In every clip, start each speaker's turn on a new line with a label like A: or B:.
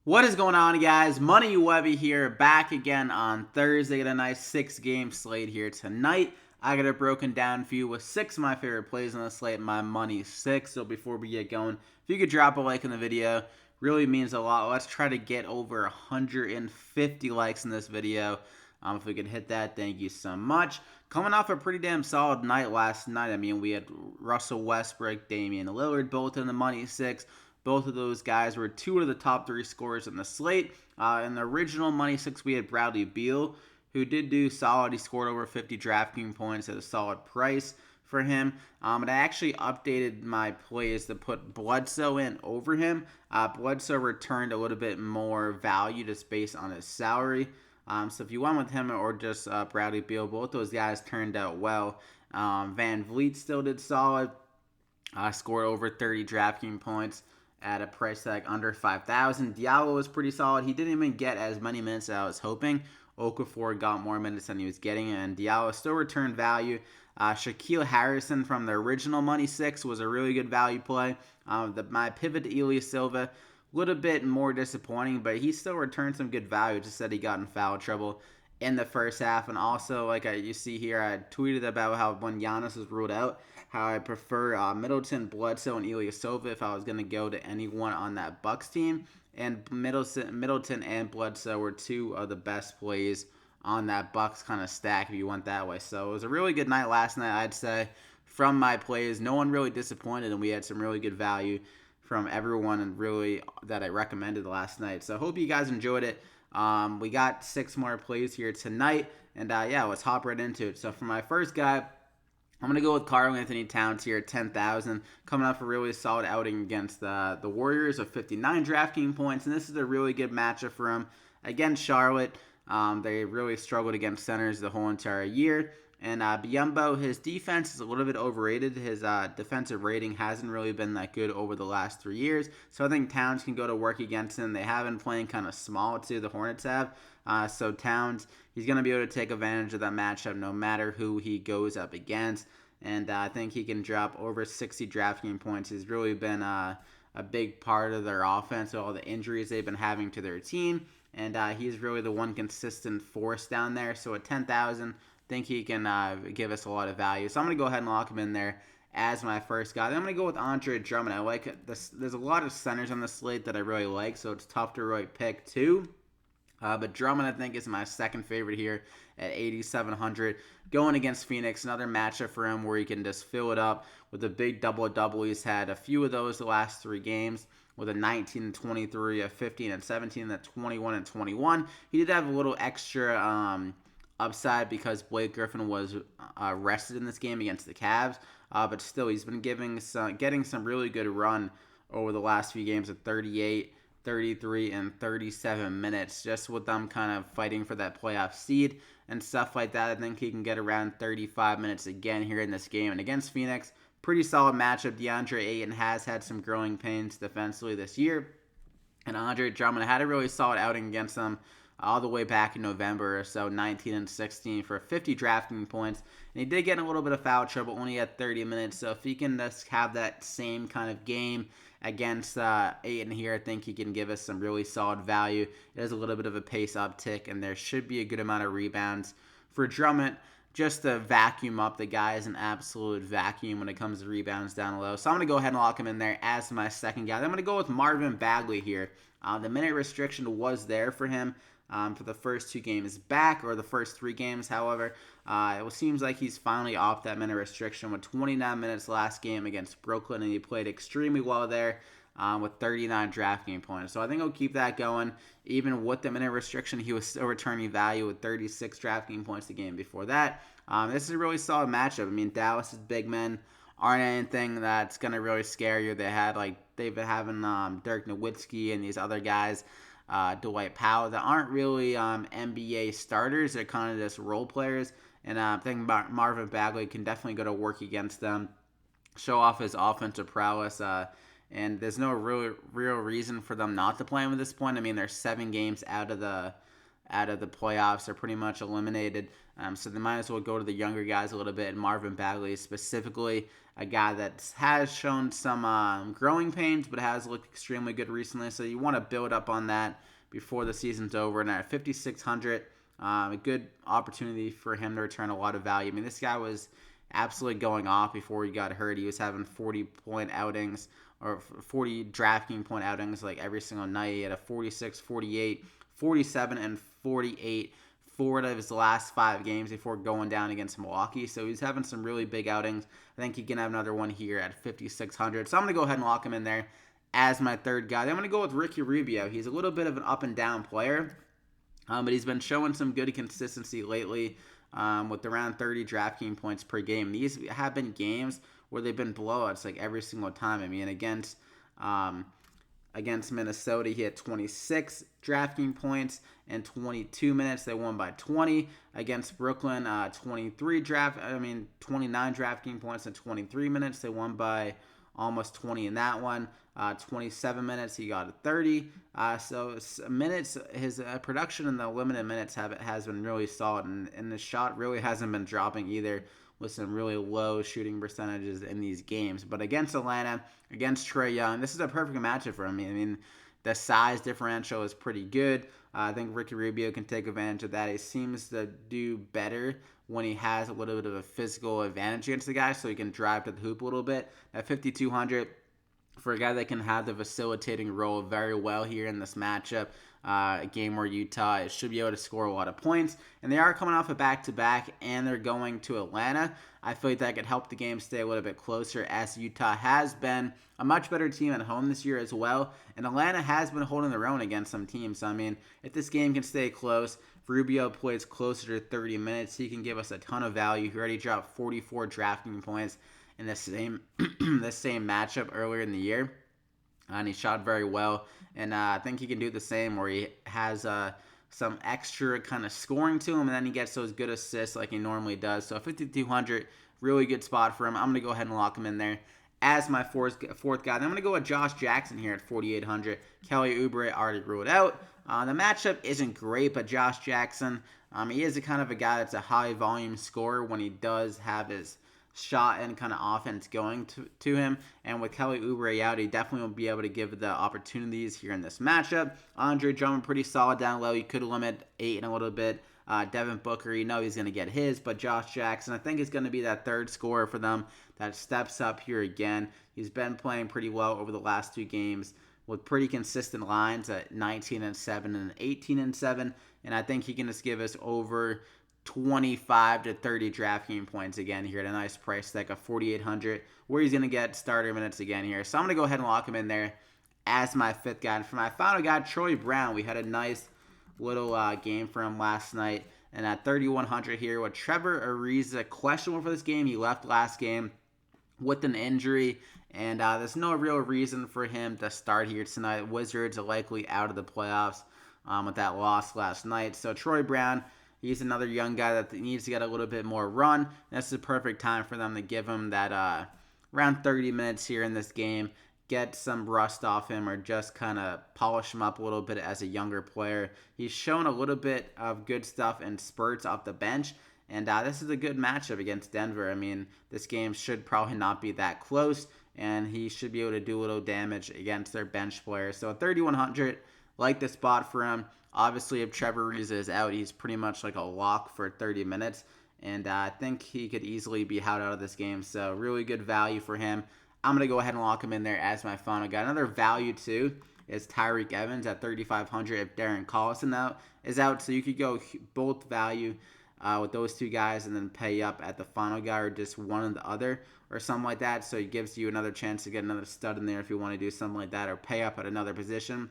A: What is going on, guys? Money Webby here, back again on Thursday. Got a nice 6-game slate here tonight. I got it broken down for you with 6 of my favorite plays on the slate. My money 6. So before we get going, if you could drop a like in the video, really means a lot. Let's try to get over 150 likes in this video. If we could hit that, thank you so much. Coming off a pretty damn solid night last night. I mean, we had Russell Westbrook, Damian Lillard, both in the money 6. Both of those guys were 2 of the top 3 scorers in the slate. In the original money 6, we had Bradley Beal, who did do solid. He scored over 50 DraftKings points at a solid price for him. And I actually updated my plays to put Bledsoe in over him. Bledsoe returned a little bit more value just based on his salary. So if you went with him or just Bradley Beal, both those guys turned out well. Van Vliet still did solid. Scored over 30 DraftKings points at a price tag under 5,000. Diallo was pretty solid. He didn't even get as many minutes as I was hoping. Okafor got more minutes than he was getting, and Diallo still returned value. Shaquille Harrison from the original money 6 was a really good value play. My pivot to Elias Silva, a little bit more disappointing, but he still returned some good value. Just said he got in foul trouble in the first half. And also, like you see here, I tweeted about how when Giannis was ruled out, how I prefer Middleton, Bledsoe, and Ilyasova if I was going to go to anyone on that Bucks team. And Middleton and Bledsoe were 2 of the best plays on that Bucks kind of stack if you went that way. So it was a really good night last night, I'd say, from my plays. No one really disappointed, and we had some really good value from everyone and really that I recommended last night. So I hope you guys enjoyed it. We got 6 more plays here tonight, and yeah, let's hop right into it. So for my first guy, I'm going to go with KarlAnthony Towns here at 10,000, coming off a really solid outing against the Warriors of 59 DraftKings points, and this is a really good matchup for him against Charlotte. They really struggled against centers the whole entire year, and Biyombo, his defense is a little bit overrated. His defensive rating hasn't really been that good over the last 3 years, so I think Towns can go to work against him. They have been playing kind of small too, the Hornets have. So Towns, he's going to be able to take advantage of that matchup no matter who he goes up against. And I think he can drop over 60 DraftKings points. He's really been a big part of their offense with all the injuries they've been having to their team. And he's really the one consistent force down there. So at 10,000, I think he can give us a lot of value. So I'm going to go ahead and lock him in there as my first guy. Then I'm going to go with Andre Drummond. I like this. There's a lot of centers on the slate that I really like, so it's tough to really pick 2. But Drummond, I think, is my second favorite here at 8,700. Going against Phoenix, another matchup for him where he can just fill it up with a big double-double. He's had a few of those the last 3 games with a 19 and 23, a 15 and 17, a 21 and 21. He did have a little extra upside because Blake Griffin was rested in this game against the Cavs. But still, he's been getting some really good run over the last few games of 38, 33, and 37 minutes, just with them kind of fighting for that playoff seed and stuff like that. I think he can get around 35 minutes again here in this game. And against Phoenix, pretty solid matchup. DeAndre Ayton has had some growing pains defensively this year, and Andre Drummond had a really solid outing against them all the way back in November or so, 19 and 16 for 50 DraftKings points. And he did get in a little bit of foul trouble, only at 30 minutes. So if he can just have that same kind of game against Ayton here, I think he can give us some really solid value. It has a little bit of a pace uptick, and there should be a good amount of rebounds for Drummond. Just to vacuum up, the guy is an absolute vacuum when it comes to rebounds down low. So I'm going to go ahead and lock him in there as my second guy. Then I'm going to go with Marvin Bagley here. The minute restriction was there for him for the first 2 games back, or the first 3 games. However, it seems like he's finally off that minute restriction with 29 minutes last game against Brooklyn, and he played extremely well there with 39 DraftKings points. So I think he'll keep that going. Even with the minute restriction, he was still returning value with 36 DraftKings points the game before that. This is a really solid matchup. I mean, Dallas's big men aren't anything that's going to really scare you. They've been having Dirk Nowitzki and these other guys, Dwight Powell, that aren't really NBA starters. They're kind of just role players. And I think Marvin Bagley can definitely go to work against them, show off his offensive prowess. And there's no real reason for them not to play him at this point. I mean, they're 7 games out of the out of the playoffs. They're pretty much eliminated. So they might as well go to the younger guys a little bit. And Marvin Bagley specifically, a guy that has shown some growing pains, but has looked extremely good recently. So you want to build up on that before the season's over. And at 5,600, a good opportunity for him to return a lot of value. I mean, this guy was absolutely going off before he got hurt. He was having 40-point outings or 40 DraftKings point outings like every single night. He had a 46, 48, 47, and 48 4 of his last 5 games before going down against Milwaukee. So he's having some really big outings. I think he can have another one here at 5,600. So I'm going to go ahead and lock him in there as my third guy. Then I'm going to go with Ricky Rubio. He's a little bit of an up and down player, but he's been showing some good consistency lately with around 30 DraftKings points per game. These have been games where they've been blowouts like every single time. I mean, against Minnesota, he had 26 DraftKings points in 22 minutes. They won by 20. Against Brooklyn, 29 DraftKings points in 23 minutes. They won by almost 20 in that one. 27 minutes, he got a 30. So minutes, his production in the limited minutes has been really solid, and the shot really hasn't been dropping either, with some really low shooting percentages in these games. But against Atlanta, against Trae Young, this is a perfect matchup for him. I mean, the size differential is pretty good. I think Ricky Rubio can take advantage of that. He seems to do better when he has a little bit of a physical advantage against the guy, so he can drive to the hoop a little bit. At 5,200, for a guy that can have the facilitating role very well here in this matchup, a game where Utah should be able to score a lot of points, and they are coming off a back-to-back, and they're going to Atlanta. I feel like that could help the game stay a little bit closer, as Utah has been a much better team at home this year as well, and Atlanta has been holding their own against some teams. So, I mean, if this game can stay close, if Rubio plays closer to 30 minutes, he can give us a ton of value. He already dropped 44 DraftKings points in the same matchup earlier in the year, and he shot very well. And I think he can do the same, where he has some extra kind of scoring to him, and then he gets those good assists like he normally does. So 5,200, really good spot for him. I'm going to go ahead and lock him in there as my fourth guy. Then I'm going to go with Josh Jackson here at 4,800. Kelly Oubre already ruled out. The matchup isn't great, but Josh Jackson, he is a kind of a guy that's a high-volume scorer when he does have his shot and kind of offense going to him. And with Kelly Oubre out, he definitely will be able to give the opportunities here in this matchup. Andre Drummond, pretty solid down low. You could limit 8 and a little bit. Devin Booker, you know he's going to get his, but Josh Jackson, I think, is going to be that third scorer for them that steps up here again. He's been playing pretty well over the last 2 games with pretty consistent lines at 19-7 and 18-7, and I think he can just give us over 25 to 30 DraftKings points again here at a nice price tag of 4,800, where he's going to get starter minutes again here. So I'm going to go ahead and lock him in there as my 5th guy. And for my final guy, Troy Brown, we had a nice little game for him last night. And at 3,100 here with Trevor Ariza questionable for this game. He left last game with an injury, and there's no real reason for him to start here tonight. Wizards are likely out of the playoffs with that loss last night. So Troy Brown, he's another young guy that needs to get a little bit more run. That's the perfect time for them to give him that around 30 minutes here in this game, get some rust off him, or just kind of polish him up a little bit as a younger player. He's shown a little bit of good stuff in spurts off the bench, and this is a good matchup against Denver. I mean, this game should probably not be that close, and he should be able to do a little damage against their bench players. So at 3,100, like the spot for him. Obviously, if Trevor Ariza is out, he's pretty much like a lock for 30 minutes. And I think he could easily be out of this game. So really good value for him. I'm going to go ahead and lock him in there as my final guy. Another value, too, is Tyreke Evans at 3,500 if Darren Collison is out. So you could go both value with those 2 guys and then pay up at the final guy, or just one or the other or something like that. So it gives you another chance to get another stud in there if you want to do something like that, or pay up at another position.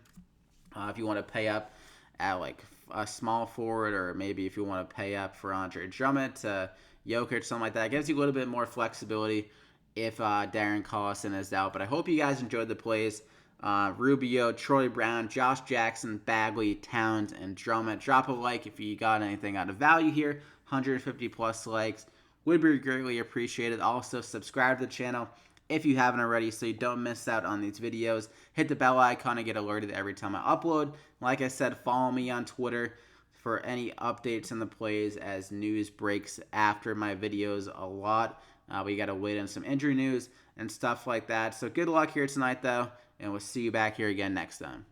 A: If you want to pay up at like a small forward, or maybe if you want to pay up for Andre Drummond to Jokic, something like that. It gives you a little bit more flexibility if Darren Collison is out. But I hope you guys enjoyed the plays. Rubio, Troy Brown, Josh Jackson, Bagley, Towns, and Drummond. Drop a like if you got anything out of value here. 150 plus likes would be greatly appreciated. Also, subscribe to the channel if you haven't already, so you don't miss out on these videos. Hit the bell icon to get alerted every time I upload. Like I said, follow me on Twitter, for any updates in the plays as news breaks after my videos a lot. We got to wait on some injury news and stuff like that. So good luck here tonight, though, and we'll see you back here again next time.